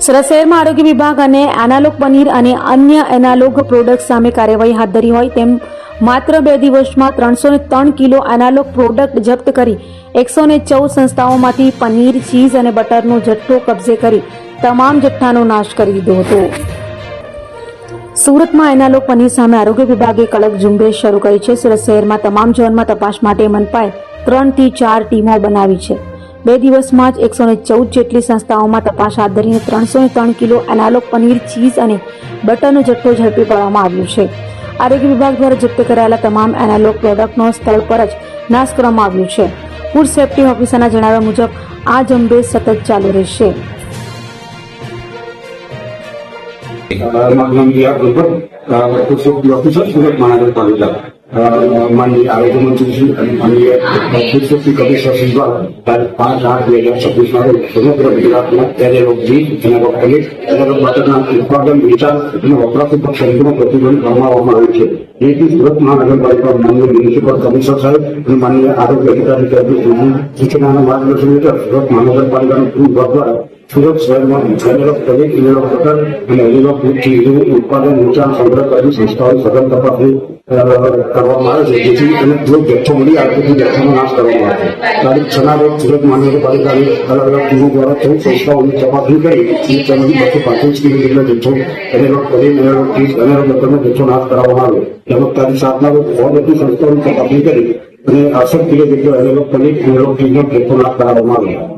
સુરત શહેરમાં આરોગ્ય વિભાગ અને એનાલોગ પનીર અને અન્ય એનાલોગ પ્રોડક્ટ સામે કાર્યવાહી હાથ ધરી હોય તેમ માત્ર 2 દિવસમાં 303 કિલો એનાલોગ પ્રોડક્ટ જપ્ત કરી 114 સંસ્થાઓમાંથી પનીર, ચીઝ અને બટરનો જથ્થો કબજે કરી તમામ જથ્થાનો નાશ કરી દીધો હતો। સુરતમાં એનાલોગ પનીર સામે આરોગ્ય વિભાગે કડક ઝુંબેશ શરૂ કરી છે। સુરત શહેરમાં તમામ ઝોનમાં તપાસ માટે મનપાએ 3 થી 4 ટીમો બનાવી છે। 2 દિવસમાં જ 114 જેટલી સંસ્થાઓમાં તપાસ હાથ ધરીને 303 કિલો એનાલોગ પનીર, ચીઝ અને બટરનો જથ્થો ઝડપી પાડવામાં આવ્યો છે। આરોગ્ય વિભાગ દ્વારા જપ્ત કરાયેલા તમામ એનાલોગ પ્રોડક્ટનો સ્થળ પર જ નાશ કરવામાં આવ્યો છે। ફૂડ સેફ્ટી ઓફિસરના જણાવ્યા મુજબ આ ઝુંબેશ સતત ચાલુ રહેશે। माननीय आरोग्य मंत्री श्री અને માનनीय ફૂડ સેફ્ટી કમિશનર શ્રી દ્વારા તારીખ 5/8/2026 સમગ્ર ગુજરાતમાં analogue cheese, analogue paneer, analogue બટરના ઉત્પાદન, વેચાણ અને વપરાશ ઉપર સંપૂર્ણ પ્રતિબંધ ફરમાવવામાં આવ્યો છે। જેથી સુરત મહાનગરપાલિકા માનનીય મ્યુનિસિપલ કમિશનર સાહેબ અને માનનીય આરોગ્ય અધિકારી સાહેબની સૂચનાના માર્ગદર્શન હેઠળ સુરત મહાનગરપાલિકાનું પૂર્વ વિભાગ દ્વારા સુરત શહેરમાં એનાલોગ પનીર, એનાલોગ બટર અને એનાલોગ ચીઝનું ઉત્પાદન, વેચાણ, સંગ્રહ કરી સંસ્થાઓની સઘન તપાસણી કરવામાં આવે છે, જેથી એને જો જથ્થો મળી આવે તો જથ્થાનો નાશ કરવામાં આવે છે। તારીખ 6ના રોજ સુરત મહાનગરપાલિકાની અલગ અલગ ટીમો દ્વારા 14 સંસ્થાઓની તપાસણી કરી તેમાંથી 235 કિલો જેટલો જથ્થો analogue paneer, analogue cheese, analogue બટરનો જથ્થો નાશ કરવામાં આવ્યો। તેમજ તારીખ 7ના રોજ 100 જેટલી સંસ્થાઓની તપાસણી કરી અને 68 કિલો જેટલો એનાલોગ પનીર, એનાલોગ ચીઝનો જથ્થો નાશ કરવામાં આવ્યો।